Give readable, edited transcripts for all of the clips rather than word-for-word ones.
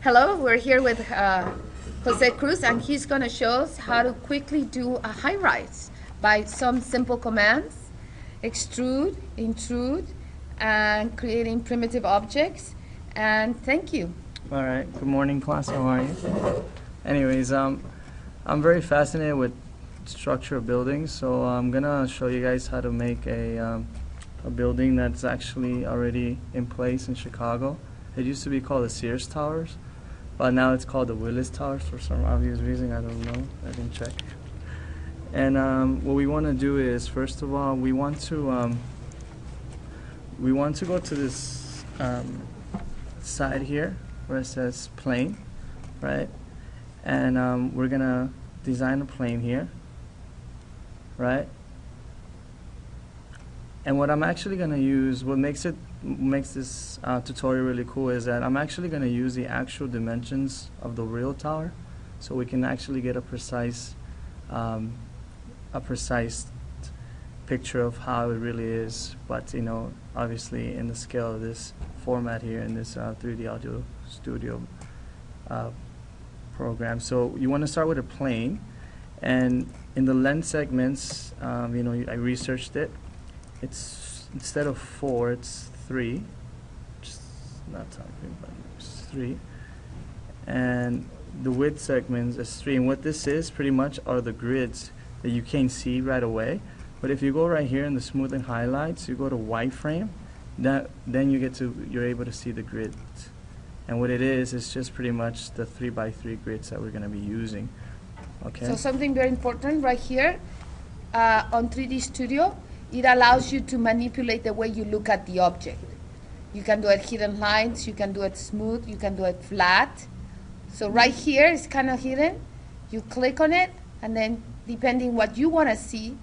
Hello, we're here with Jose Cruz, and he's going to show us how to quickly do a high-rise by some simple commands: extrude, intrude, and creating primitive objects. And thank you. All right. Good morning, class. How are you? Anyways, I'm very fascinated with structural buildings, so I'm gonna show you guys how to make a building that's actually already in place in Chicago. It used to be called the Sears Towers, but now it's called the Willis Towers for some obvious reason. I don't know. I didn't check. And what we want to do is, first of all, we want to go to this side here where it says plane, right? And we're gonna design a plane here, right? And what I'm actually gonna use, what makes this tutorial really cool, is that I'm actually gonna use the actual dimensions of the real tower, so we can actually get a precise picture of how it really is. But you know, obviously in the scale of this format here in this 3D Audio Studio program. So you want to start with a plane, and in the length segments, you know, I researched it. It's instead of 4, it's 3. Just not something, but it's 3. And the width segments is 3. And what this is pretty much are the grids that you can't see right away. But if you go right here in the smoothing highlights, you go to wireframe, then you're able to see the grids. And what it is just pretty much the 3x3 grids that we're going to be using. Okay. So something very important right here on 3D Studio, it allows you to manipulate the way you look at the object. You can do it hidden lines, you can do it smooth, you can do it flat. So right here is kind of hidden. You click on it, and then depending what you want to see,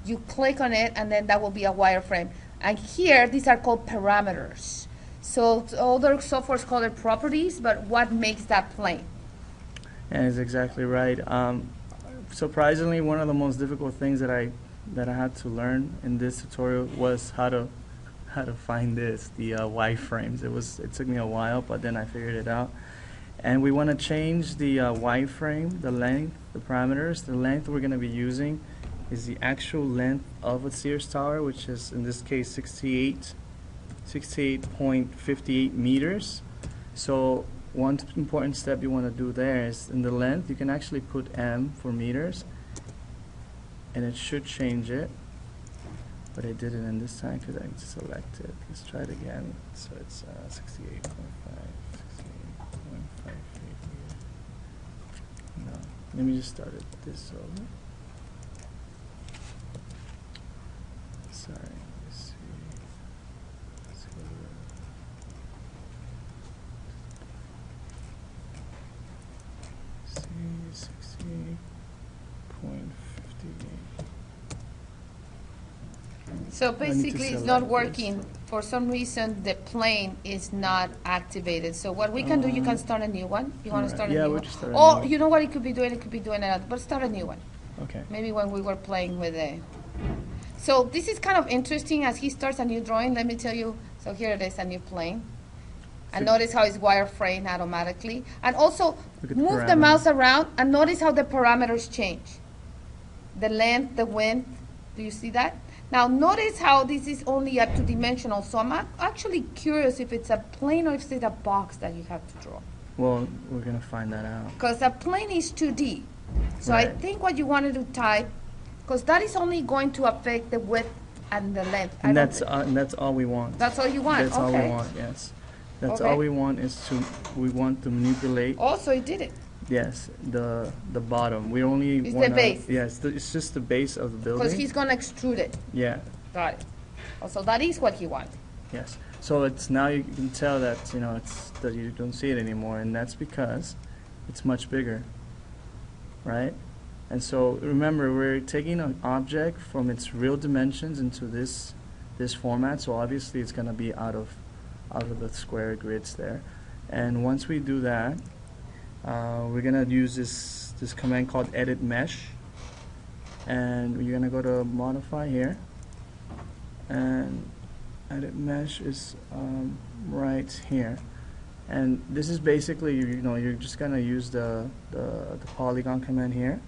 you click on it, and then that will be a wireframe. And here, these are called parameters. So other softwares call it properties, but what makes that plane? Yeah, that's exactly right. Surprisingly, one of the most difficult things that I had to learn in this tutorial was how to find the wireframes. It took me a while, but then I figured it out. And we want to change the wireframe, the length, the parameters. The length we're going to be using is the actual length of a Sears tower, which is in this case 68.58 meters. So one important step you want to do there is in the length you can actually put M for meters, and it should change it, but I didn't in this time because I selected. Let's try it again. So it's 68.5. No, let me just start it this over. Sorry, let's see. Let's go to 60.58. So basically it's not working. For some reason the plane is not activated. So what we can do, you can start a new one. You want to start a new one? Or you know what it could be doing? It could be doing another, but start a new one. Okay. Maybe when we were playing with it. So this is kind of interesting as he starts a new drawing. Let me tell you. So here it is, a new plane. And notice how it's wireframed automatically. And also move the mouse around and notice how the parameters change. The length, the width. Do you see that? Now notice how this is only a 2-dimensional. So I'm actually curious if it's a plane or if it's a box that you have to draw. Well, we're going to find that out. Because a plane is 2D. So Right. I think what you wanted to type, because that is only going to affect the width and the length. And that's all we want. That's all you want? That's all we want, yes. That's all we want we want to manipulate. Also, it did it. Yes, the bottom. We only It's want the base. Yes, it's just the base of the building. Because he's going to extrude it. Yeah. Got it. So that is what he wanted. Yes. So it's now you can tell that that you don't see it anymore, and that's because it's much bigger, right? And so remember, we're taking an object from its real dimensions into this format. So obviously it's going to be out of the square grids there. And once we do that, we're going to use this command called edit mesh, and you're going to go to modify here, and edit mesh is right here. And this is basically, you're just gonna use the polygon command here,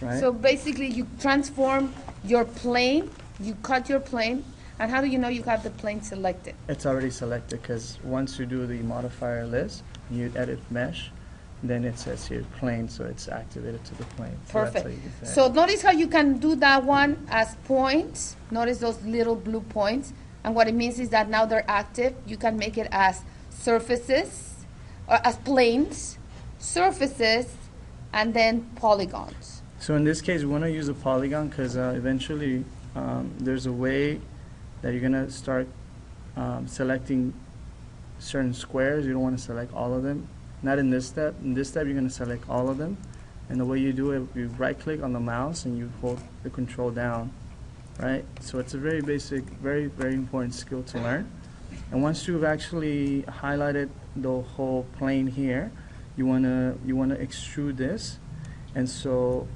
right? So basically, you transform your plane, you cut your plane, and how do you know you have the plane selected? It's already selected because once you do the modifier list, you edit mesh, then it says here plane, so it's activated to the plane. So that's how Perfect. you get that. So notice how you can do that one as points. Notice those little blue points. And what it means is that now they're active. You can make it as surfaces, or as planes, surfaces, and then polygons. So in this case, we want to use a polygon because eventually there's a way that you're going to start selecting certain squares. You don't want to select all of them. Not in this step. In this step, you're going to select all of them. And the way you do it, you right-click on the mouse and you hold the control down, right? So it's a very basic, very, very important skill to learn. And once you've actually highlighted the whole plane here, you want to extrude this. And so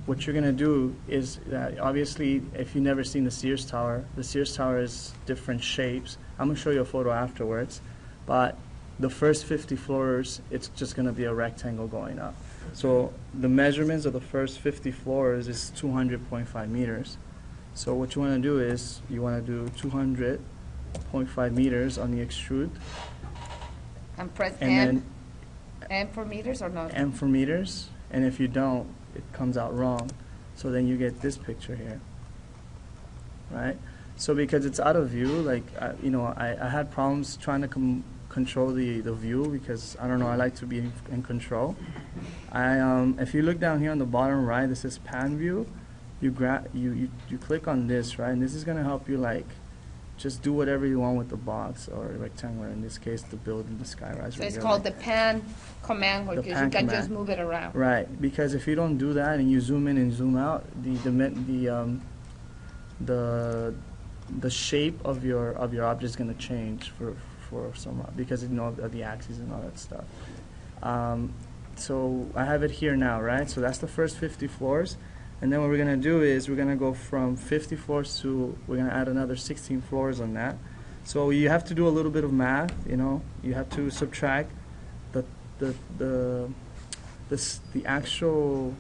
what you're going to do is that obviously, if you've never seen the Sears Tower is different shapes. I'm going to show you a photo afterwards. But the first 50 floors, it's just going to be a rectangle going up. So the measurements of the first 50 floors is 200.5 meters. So what you want to do is you want to do 200.5 meters on the extrude. And press And N. then N for meters or not? M for meters. And if you don't, it comes out wrong. So then you get this picture here, right? So because it's out of view, like, I had problems trying to control the view because, I don't know, I like to be in control. If you look down here on the bottom right, this is pan view. You click on this, right? And this is going to help you, like, just do whatever you want with the box or rectangular, in this case, the building, the skyrise. So it's called the pan command, because you can just move it around. Right, because if you don't do that and you zoom in and zoom out, the shape of your object is going to change for some, because of the axes and all that stuff. So I have it here now, right? So that's the first 50 floors. And then what we're going to do is we're going to go from 50 floors to, we're going to add another 16 floors on that. So you have to do a little bit of math, You have to subtract the actual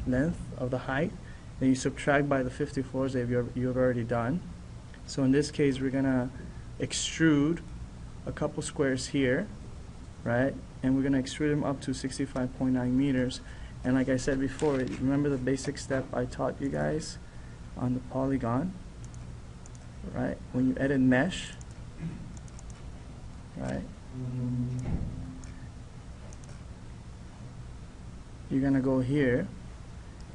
length of the height, then you subtract by the 50 floors that you have already done. So in this case, we're going to extrude a couple squares here, right? And we're going to extrude them up to 65.9 meters. And like I said before, remember the basic step I taught you guys on the polygon, right? When you edit mesh, right? You're going to go here,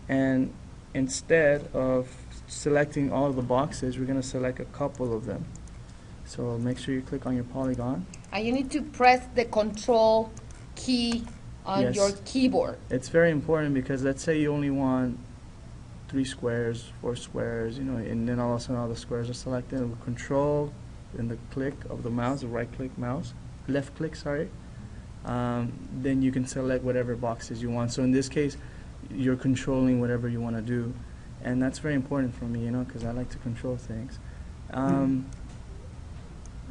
and instead of selecting all of the boxes, we're going to select a couple of them. So make sure you click on your polygon. And you need to press the control key on your keyboard. It's very important because let's say you only want 3 squares, 4 squares, and then all of a sudden all the squares are selected. With control and the click of the mouse, the right click mouse, left click, sorry, then you can select whatever boxes you want. So in this case, you're controlling whatever you want to do. And that's very important for me, because I like to control things.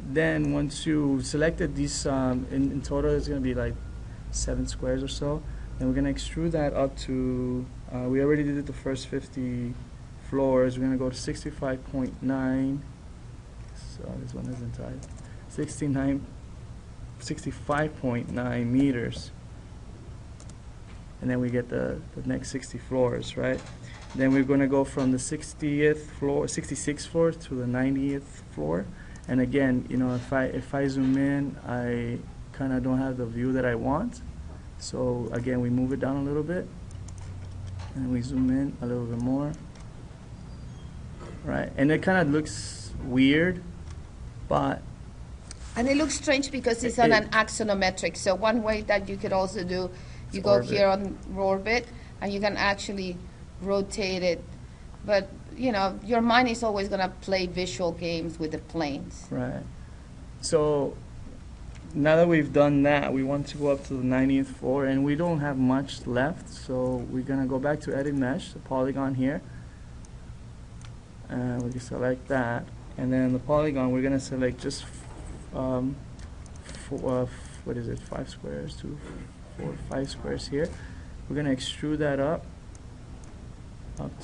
Then once you selected these, in total it's going to be like 7 squares or so. Then we're going to extrude that up to, we already did the first 50 floors. We're going to go to 65.9. So this one isn't tight. 65.9 meters. And then we get the next 60 floors, right? Then we're going to go from the 66th floor to the 90th floor. And again, if I zoom in, I kind of don't have the view that I want. So again, we move it down a little bit, and we zoom in a little bit more. Right, and it kind of looks weird, but and it looks strange because it's on an axonometric. So one way that you could also do, you go orbit. here on orbit, and you can actually rotate it. But your mind is always going to play visual games with the planes. Right. So now that we've done that, we want to go up to the 90th floor, and we don't have much left. So we're going to go back to Edit Mesh, the polygon here. And we can select that. And then the polygon, we're going to select just what is it, 5 squares, 2, 4, 5 squares here. We're going to extrude that up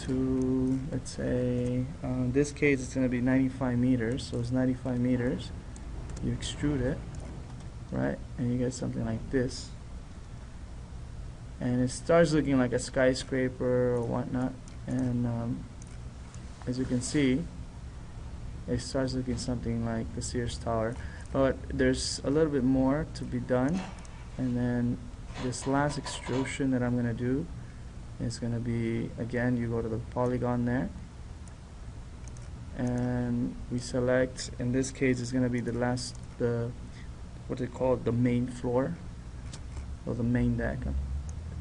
to, let's say, in this case it's going to be 95 meters, so it's 95 meters. You extrude it, right, and you get something like this. And it starts looking like a skyscraper or whatnot, and as you can see, it starts looking something like the Sears Tower. But there's a little bit more to be done, and then this last extrusion that I'm going to do is going to be, again, you go to the polygon there, and we select, in this case it's going to be what they call the main floor, or the main deck.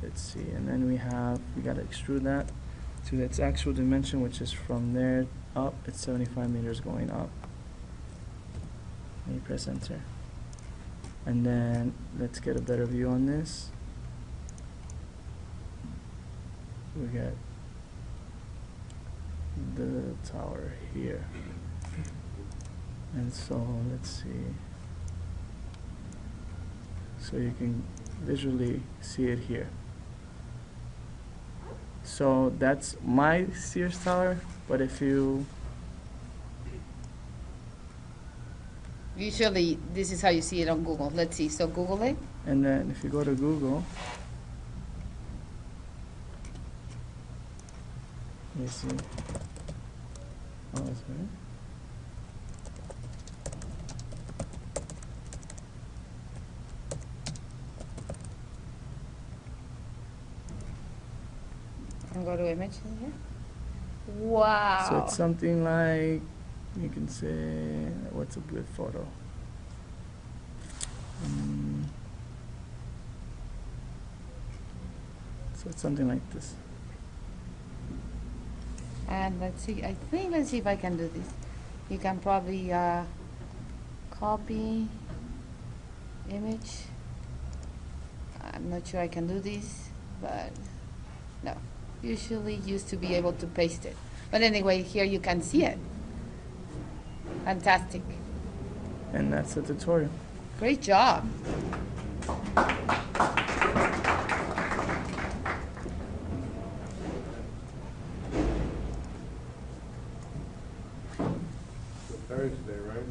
Let's see, and then we got to extrude that to its actual dimension, which is from there up. It's 75 meters going up. And you press enter, and then let's get a better view on this. We got the tower here, and so let's see, so you can visually see it here. So that's my Sears Tower, but if you Usually, this is how you see it on Google. Let's see. So Google it. and then if you go to Google, let me see. Oh, that's right. And go to image here. Wow. So it's something like, you can say, what's a good photo? So it's something like this. And let's see. Let's see if I can do this. You can probably copy image. I'm not sure I can do this, but no. Usually used to be able to paste it. But anyway, here you can see it. Fantastic. And that's the tutorial. Great job. Thursday, right?